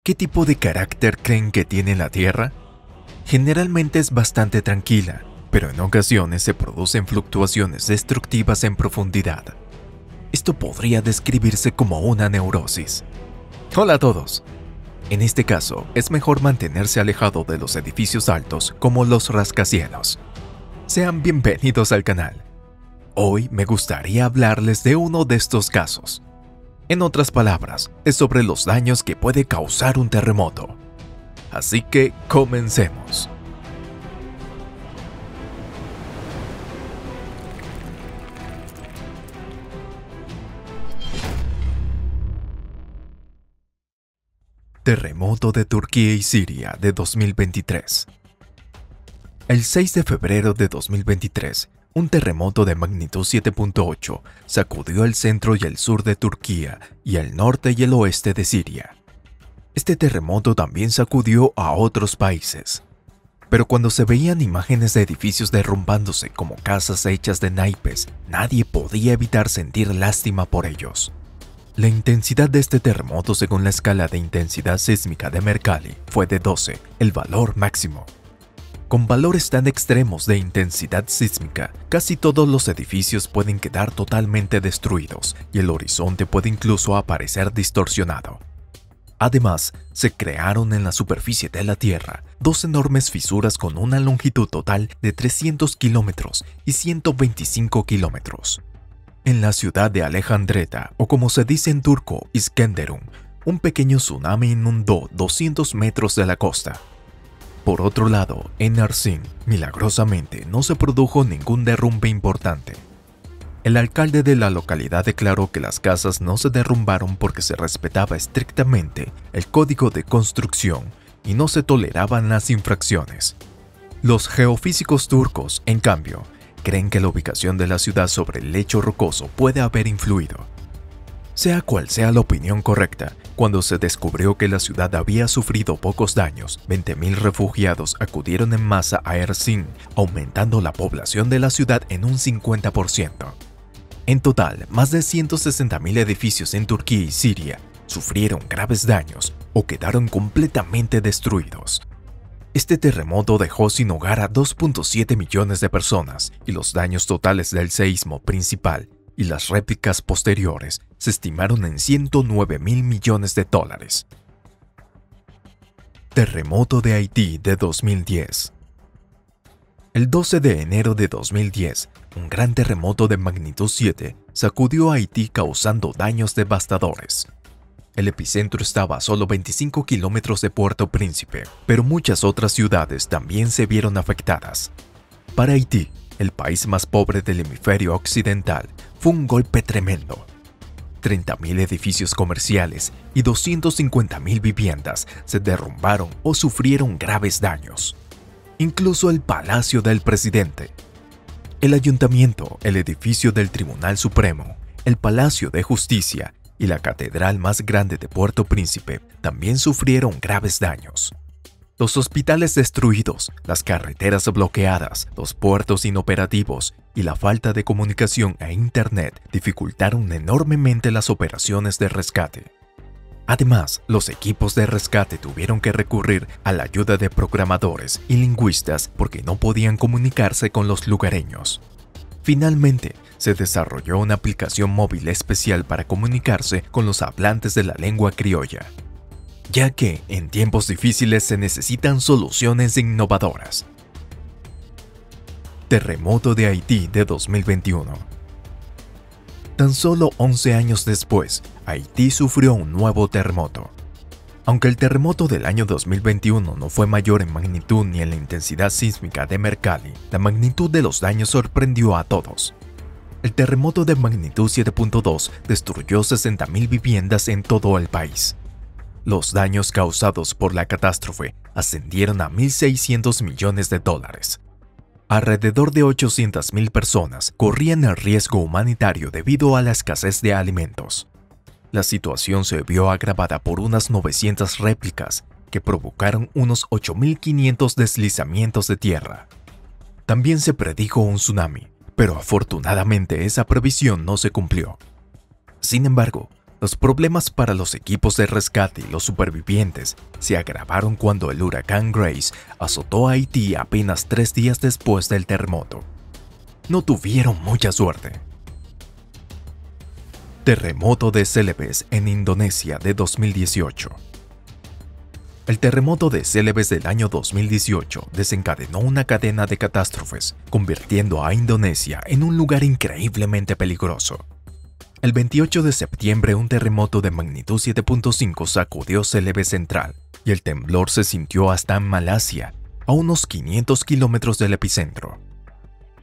¿Qué tipo de carácter creen que tiene la Tierra? Generalmente es bastante tranquila, pero en ocasiones se producen fluctuaciones destructivas en profundidad. Esto podría describirse como una neurosis. Hola a todos. En este caso, es mejor mantenerse alejado de los edificios altos como los rascacielos. Sean bienvenidos al canal. Hoy me gustaría hablarles de uno de estos casos. En otras palabras, es sobre los daños que puede causar un terremoto. Así que comencemos. Terremoto de Turquía y Siria de 2023. El 6 de febrero de 2023, un terremoto de magnitud 7.8 sacudió el centro y el sur de Turquía y el norte y el oeste de Siria. Este terremoto también sacudió a otros países. Pero cuando se veían imágenes de edificios derrumbándose como casas hechas de naipes, nadie podía evitar sentir lástima por ellos. La intensidad de este terremoto según la escala de intensidad sísmica de Mercalli fue de 12, el valor máximo. Con valores tan extremos de intensidad sísmica, casi todos los edificios pueden quedar totalmente destruidos y el horizonte puede incluso aparecer distorsionado. Además, se crearon en la superficie de la Tierra dos enormes fisuras con una longitud total de 300 kilómetros y 125 kilómetros. En la ciudad de Alejandreta, o como se dice en turco, Iskenderun, un pequeño tsunami inundó 200 metros de la costa. Por otro lado, en Arsin, milagrosamente, no se produjo ningún derrumbe importante. El alcalde de la localidad declaró que las casas no se derrumbaron porque se respetaba estrictamente el código de construcción y no se toleraban las infracciones. Los geofísicos turcos, en cambio, creen que la ubicación de la ciudad sobre el lecho rocoso puede haber influido. Sea cual sea la opinión correcta, cuando se descubrió que la ciudad había sufrido pocos daños, 20.000 refugiados acudieron en masa a Ersin, aumentando la población de la ciudad en un 50%. En total, más de 160.000 edificios en Turquía y Siria sufrieron graves daños o quedaron completamente destruidos. Este terremoto dejó sin hogar a 2.7 millones de personas y los daños totales del seísmo principal y las réplicas posteriores se estimaron en 109.000 millones de dólares. Terremoto de Haití de 2010. El 12 de enero de 2010, un gran terremoto de magnitud 7 sacudió a Haití causando daños devastadores. El epicentro estaba a solo 25 kilómetros de Puerto Príncipe, pero muchas otras ciudades también se vieron afectadas. Para Haití, el país más pobre del hemisferio occidental, fue un golpe tremendo. 30.000 edificios comerciales y 250.000 viviendas se derrumbaron o sufrieron graves daños. Incluso el Palacio del Presidente, el Ayuntamiento, el edificio del Tribunal Supremo, el Palacio de Justicia y la catedral más grande de Puerto Príncipe también sufrieron graves daños. Los hospitales destruidos, las carreteras bloqueadas, los puertos inoperativos y la falta de comunicación e internet dificultaron enormemente las operaciones de rescate. Además, los equipos de rescate tuvieron que recurrir a la ayuda de programadores y lingüistas porque no podían comunicarse con los lugareños. Finalmente, se desarrolló una aplicación móvil especial para comunicarse con los hablantes de la lengua criolla, ya que en tiempos difíciles se necesitan soluciones innovadoras. Terremoto de Haití de 2021. Tan solo 11 años después, Haití sufrió un nuevo terremoto. Aunque el terremoto del año 2021 no fue mayor en magnitud ni en la intensidad sísmica de Mercalli, la magnitud de los daños sorprendió a todos. El terremoto de magnitud 7.2 destruyó 60.000 viviendas en todo el país. Los daños causados por la catástrofe ascendieron a 1.600 millones de dólares. Alrededor de 800.000 personas corrían el riesgo humanitario debido a la escasez de alimentos. La situación se vio agravada por unas 900 réplicas que provocaron unos 8.500 deslizamientos de tierra. También se predijo un tsunami, pero afortunadamente esa previsión no se cumplió. Sin embargo, Los problemas para los equipos de rescate y los supervivientes se agravaron cuando el huracán Grace azotó a Haití apenas 3 días después del terremoto. No tuvieron mucha suerte. Terremoto de Celebes en Indonesia de 2018. El terremoto de Celebes del año 2018 desencadenó una cadena de catástrofes, convirtiendo a Indonesia en un lugar increíblemente peligroso. El 28 de septiembre, un terremoto de magnitud 7.5 sacudió Celebes Central, y el temblor se sintió hasta en Malasia, a unos 500 kilómetros del epicentro.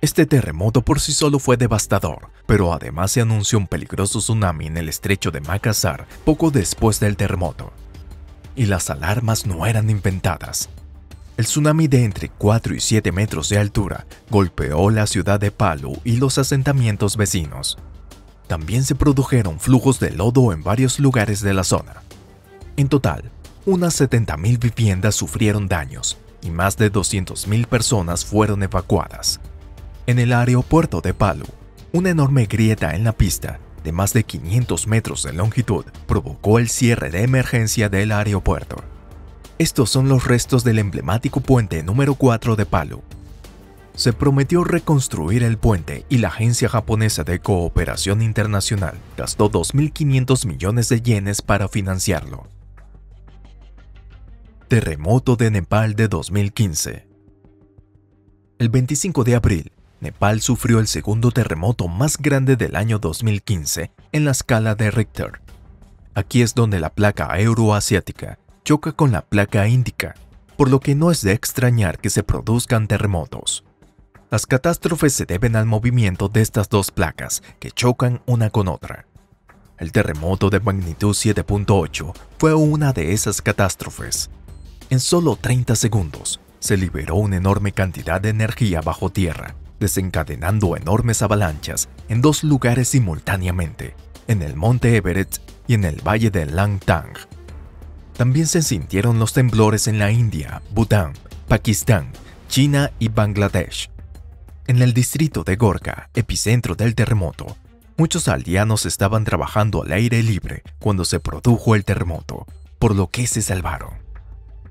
Este terremoto por sí solo fue devastador, pero además se anunció un peligroso tsunami en el estrecho de Makassar poco después del terremoto. Y las alarmas no eran inventadas. El tsunami de entre 4 y 7 metros de altura golpeó la ciudad de Palu y los asentamientos vecinos. También se produjeron flujos de lodo en varios lugares de la zona. En total, unas 70.000 viviendas sufrieron daños y más de 200.000 personas fueron evacuadas. En el aeropuerto de Palu, una enorme grieta en la pista de más de 500 metros de longitud provocó el cierre de emergencia del aeropuerto. Estos son los restos del emblemático puente número 4 de Palu. Se prometió reconstruir el puente y la Agencia Japonesa de Cooperación Internacional gastó 2.500 millones de yenes para financiarlo. Terremoto de Nepal de 2015. El 25 de abril, Nepal sufrió el segundo terremoto más grande del año 2015 en la escala de Richter. Aquí es donde la placa euroasiática choca con la placa índica, por lo que no es de extrañar que se produzcan terremotos. Las catástrofes se deben al movimiento de estas dos placas que chocan una con otra. El terremoto de magnitud 7.8 fue una de esas catástrofes. En solo 30 segundos se liberó una enorme cantidad de energía bajo tierra, desencadenando enormes avalanchas en 2 lugares simultáneamente, en el monte Everest y en el valle de Langtang. También se sintieron los temblores en la India, Bután, Pakistán, China y Bangladesh. En el distrito de Gorkha, epicentro del terremoto, muchos aldeanos estaban trabajando al aire libre cuando se produjo el terremoto, por lo que se salvaron.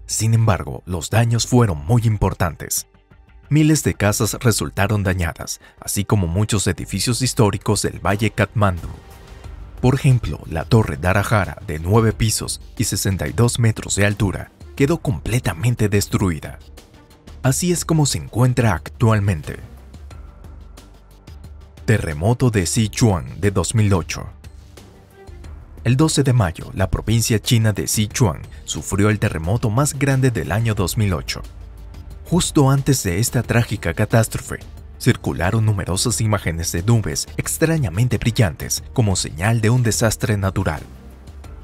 Sin embargo, los daños fueron muy importantes. Miles de casas resultaron dañadas, así como muchos edificios históricos del Valle Katmandú. Por ejemplo, la Torre Dharahara, de 9 pisos y 62 metros de altura, quedó completamente destruida. Así es como se encuentra actualmente. Terremoto de Sichuan de 2008. El 12 de mayo, la provincia china de Sichuan sufrió el terremoto más grande del año 2008. Justo antes de esta trágica catástrofe, circularon numerosas imágenes de nubes extrañamente brillantes como señal de un desastre natural.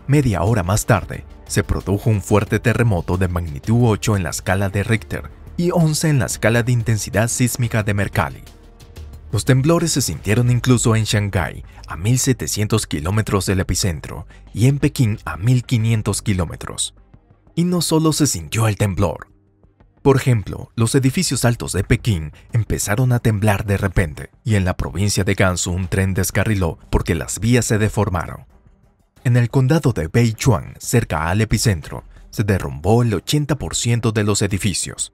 Media hora más tarde, se produjo un fuerte terremoto de magnitud 8 en la escala de Richter y 11 en la escala de intensidad sísmica de Mercalli. Los temblores se sintieron incluso en Shanghái, a 1.700 kilómetros del epicentro, y en Pekín a 1.500 kilómetros. Y no solo se sintió el temblor. Por ejemplo, los edificios altos de Pekín empezaron a temblar de repente, y en la provincia de Gansu un tren descarriló porque las vías se deformaron. En el condado de Beichuan, cerca al epicentro, se derrumbó el 80% de los edificios.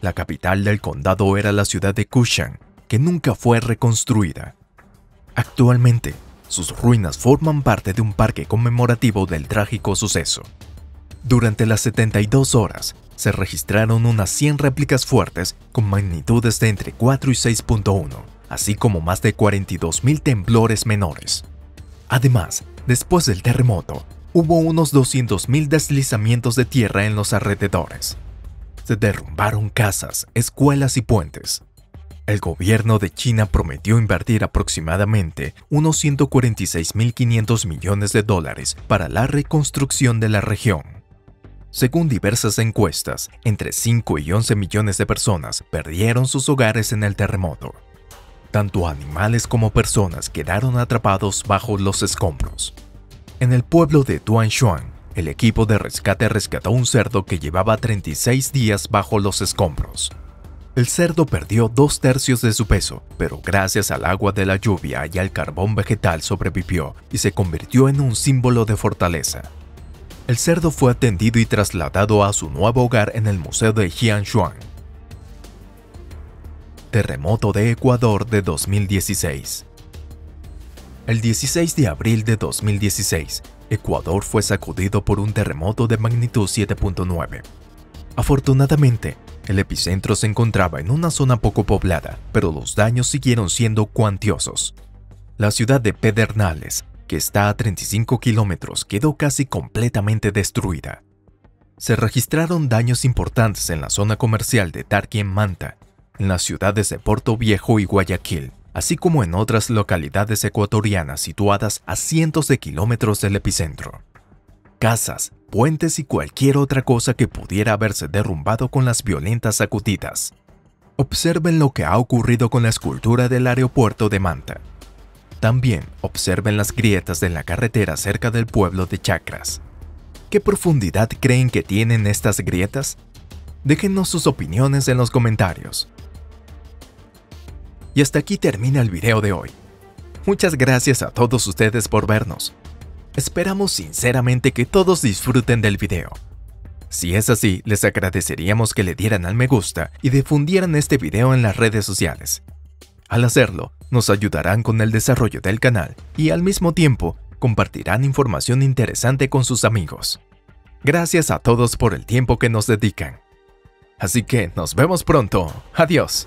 La capital del condado era la ciudad de Kushan, que nunca fue reconstruida. Actualmente, sus ruinas forman parte de un parque conmemorativo del trágico suceso. Durante las 72 horas, se registraron unas 100 réplicas fuertes con magnitudes de entre 4 y 6.1, así como más de 42.000 temblores menores. Además, después del terremoto, hubo unos 200.000 deslizamientos de tierra en los alrededores. Se derrumbaron casas, escuelas y puentes. El gobierno de China prometió invertir aproximadamente unos 146.500 millones de dólares para la reconstrucción de la región. Según diversas encuestas, entre 5 y 11 millones de personas perdieron sus hogares en el terremoto. Tanto animales como personas quedaron atrapados bajo los escombros. En el pueblo de Tuanshuan, el equipo de rescate rescató un cerdo que llevaba 36 días bajo los escombros. El cerdo perdió 2/3 de su peso, pero gracias al agua de la lluvia y al carbón vegetal sobrevivió y se convirtió en un símbolo de fortaleza. El cerdo fue atendido y trasladado a su nuevo hogar en el Museo de Jianshuang. Terremoto de Ecuador de 2016. El 16 de abril de 2016, Ecuador fue sacudido por un terremoto de magnitud 7.9. Afortunadamente, el epicentro se encontraba en una zona poco poblada, pero los daños siguieron siendo cuantiosos. La ciudad de Pedernales, que está a 35 kilómetros, quedó casi completamente destruida. Se registraron daños importantes en la zona comercial de Tarquien-Manta, en las ciudades de Puerto Viejo y Guayaquil, así como en otras localidades ecuatorianas situadas a cientos de kilómetros del epicentro. Casas, puentes y cualquier otra cosa que pudiera haberse derrumbado con las violentas sacudidas. Observen lo que ha ocurrido con la escultura del aeropuerto de Manta. También observen las grietas de la carretera cerca del pueblo de Chacras. ¿Qué profundidad creen que tienen estas grietas? Déjennos sus opiniones en los comentarios. Y hasta aquí termina el video de hoy. Muchas gracias a todos ustedes por vernos. Esperamos sinceramente que todos disfruten del video. Si es así, les agradeceríamos que le dieran al me gusta y difundieran este video en las redes sociales. Al hacerlo, nos ayudarán con el desarrollo del canal y al mismo tiempo compartirán información interesante con sus amigos. Gracias a todos por el tiempo que nos dedican. Así que nos vemos pronto. Adiós.